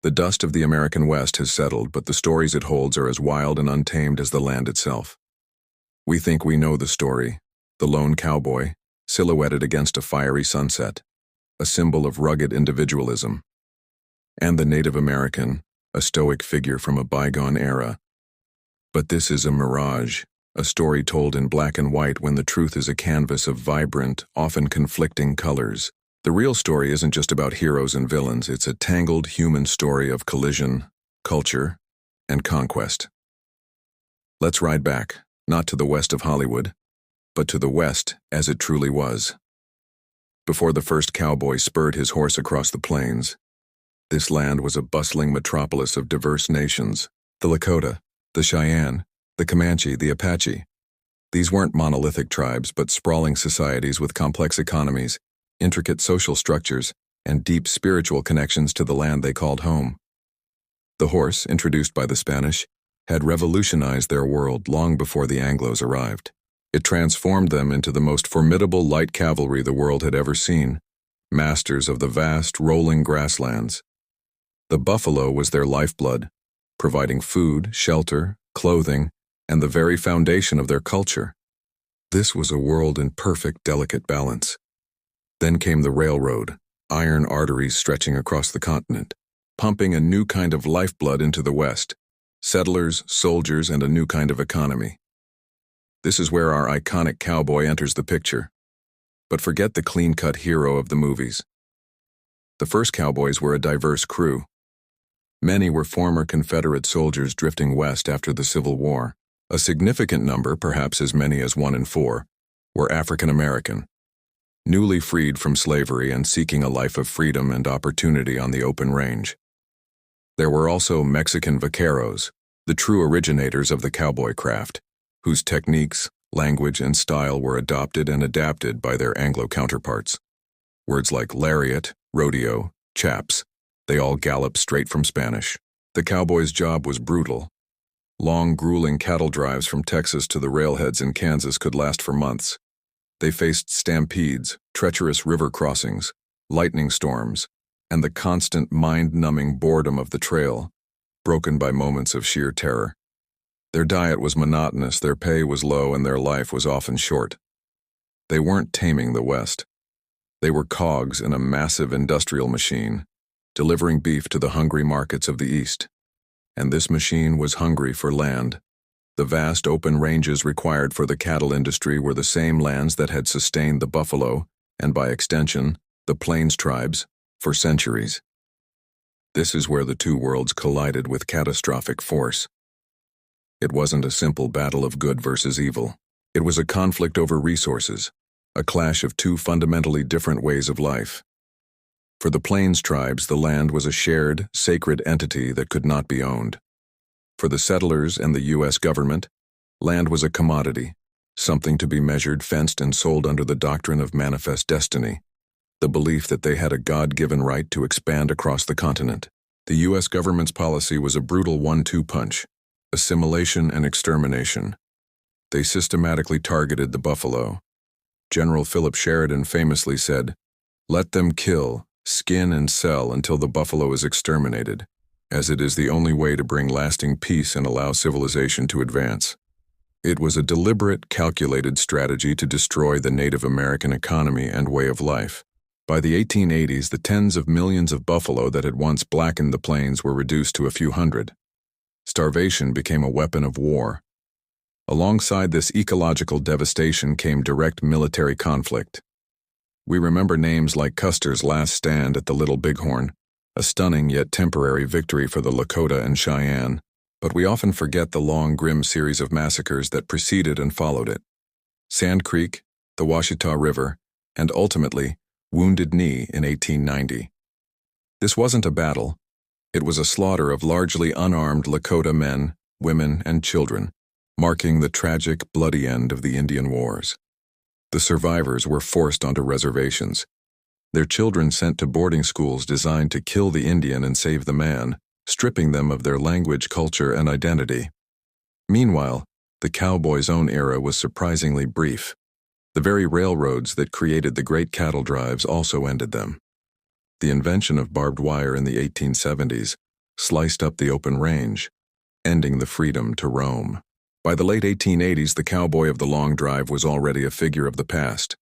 The dust of the American West has settled, but the stories it holds are as wild and untamed as the land itself. We think we know the story: the lone cowboy, silhouetted against a fiery sunset, a symbol of rugged individualism, and the Native American, a stoic figure from a bygone era. But this is a mirage, a story told in black and white when the truth is a canvas of vibrant, often conflicting colors. The real story isn't just about heroes and villains, it's a tangled human story of collision, culture, and conquest. Let's ride back, not to the west of Hollywood, but to the West as it truly was. Before the first cowboy spurred his horse across the plains, this land was a bustling metropolis of diverse nations: the Lakota, the Cheyenne, the Comanche, the Apache. These weren't monolithic tribes, but sprawling societies with complex economies, intricate social structures, and deep spiritual connections to the land they called home. The horse, introduced by the Spanish, had revolutionized their world long before the Anglos arrived. It transformed them into the most formidable light cavalry the world had ever seen, masters of the vast, rolling grasslands. The buffalo was their lifeblood, providing food, shelter, clothing, and the very foundation of their culture. This was a world in perfect, delicate balance. Then came the railroad, iron arteries stretching across the continent, pumping a new kind of lifeblood into the West: settlers, soldiers, and a new kind of economy. This is where our iconic cowboy enters the picture. But forget the clean-cut hero of the movies. The first cowboys were a diverse crew. Many were former Confederate soldiers drifting west after the Civil War. A significant number, perhaps as many as 1 in 4, were African American, newly freed from slavery and seeking a life of freedom and opportunity on the open range. There were also Mexican vaqueros, the true originators of the cowboy craft, whose techniques, language, and style were adopted and adapted by their Anglo counterparts. Words like lariat, rodeo, chaps, they all galloped straight from Spanish. The cowboy's job was brutal. Long, grueling cattle drives from Texas to the railheads in Kansas could last for months. They faced stampedes, treacherous river crossings, lightning storms, and the constant mind-numbing boredom of the trail, broken by moments of sheer terror. Their diet was monotonous, their pay was low, and their life was often short. They weren't taming the West. They were cogs in a massive industrial machine, delivering beef to the hungry markets of the East. And this machine was hungry for land. The vast open ranges required for the cattle industry were the same lands that had sustained the buffalo, and by extension, the plains tribes, for centuries. This is where the two worlds collided with catastrophic force. It wasn't a simple battle of good versus evil. It was a conflict over resources, a clash of two fundamentally different ways of life. For the plains tribes, the land was a shared, sacred entity that could not be owned. For the settlers and the U.S. government, land was a commodity, something to be measured, fenced, and sold under the doctrine of manifest destiny, the belief that they had a God-given right to expand across the continent. The U.S. government's policy was a brutal 1-2 punch: assimilation and extermination. They systematically targeted the buffalo. General Philip Sheridan famously said, "Let them kill, skin, and sell until the buffalo is exterminated, as it is the only way to bring lasting peace and allow civilization to advance." It was a deliberate, calculated strategy to destroy the Native American economy and way of life. By the 1880s, the tens of millions of buffalo that had once blackened the plains were reduced to a few hundred. Starvation became a weapon of war. Alongside this ecological devastation came direct military conflict. We remember names like Custer's last stand at the Little Bighorn, a stunning yet temporary victory for the Lakota and Cheyenne, but we often forget the long, grim series of massacres that preceded and followed it. Sand Creek, the Washita River, and ultimately, Wounded Knee in 1890. This wasn't a battle. It was a slaughter of largely unarmed Lakota men, women, and children, marking the tragic, bloody end of the Indian Wars. The survivors were forced onto reservations, their children sent to boarding schools designed to kill the Indian and save the man, stripping them of their language, culture, and identity. Meanwhile, the cowboys' own era was surprisingly brief. The very railroads that created the great cattle drives also ended them. The invention of barbed wire in the 1870s, sliced up the open range, ending the freedom to roam. By the late 1880s, the cowboy of the long drive was already a figure of the past.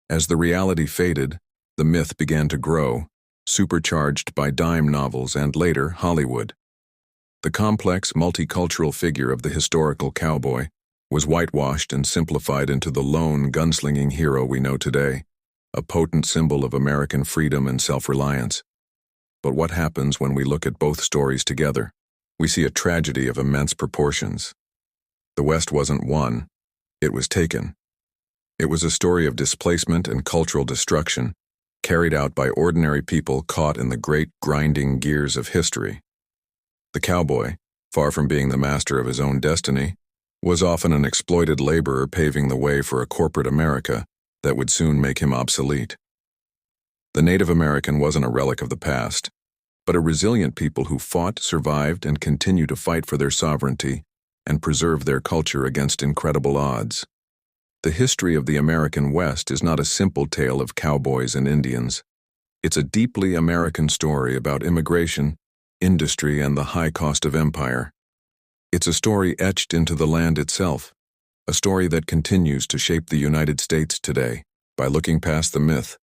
As the reality faded, the myth began to grow, supercharged by dime novels and later Hollywood. The complex, multicultural figure of the historical cowboy was whitewashed and simplified into the lone, gunslinging hero we know today, a potent symbol of American freedom and self-reliance. But what happens when we look at both stories together? We see a tragedy of immense proportions. The West wasn't won, it was taken. It was a story of displacement and cultural destruction, carried out by ordinary people caught in the great grinding gears of history. The cowboy, far from being the master of his own destiny, was often an exploited laborer paving the way for a corporate America that would soon make him obsolete. The Native American wasn't a relic of the past, but a resilient people who fought, survived, and continue to fight for their sovereignty and preserve their culture against incredible odds. The history of the American West is not a simple tale of cowboys and Indians. It's a deeply American story about immigration, industry, and the high cost of empire. It's a story etched into the land itself, a story that continues to shape the United States today. By looking past the myth,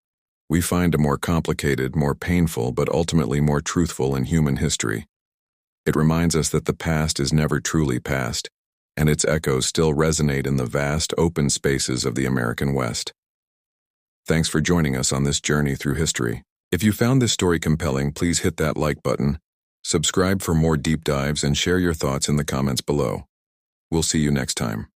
we find a more complicated, more painful, but ultimately more truthful in human history. It reminds us that the past is never truly past, and its echoes still resonate in the vast, open spaces of the American West. Thanks for joining us on this journey through history. If you found this story compelling, please hit that like button, subscribe for more deep dives, and share your thoughts in the comments below. We'll see you next time.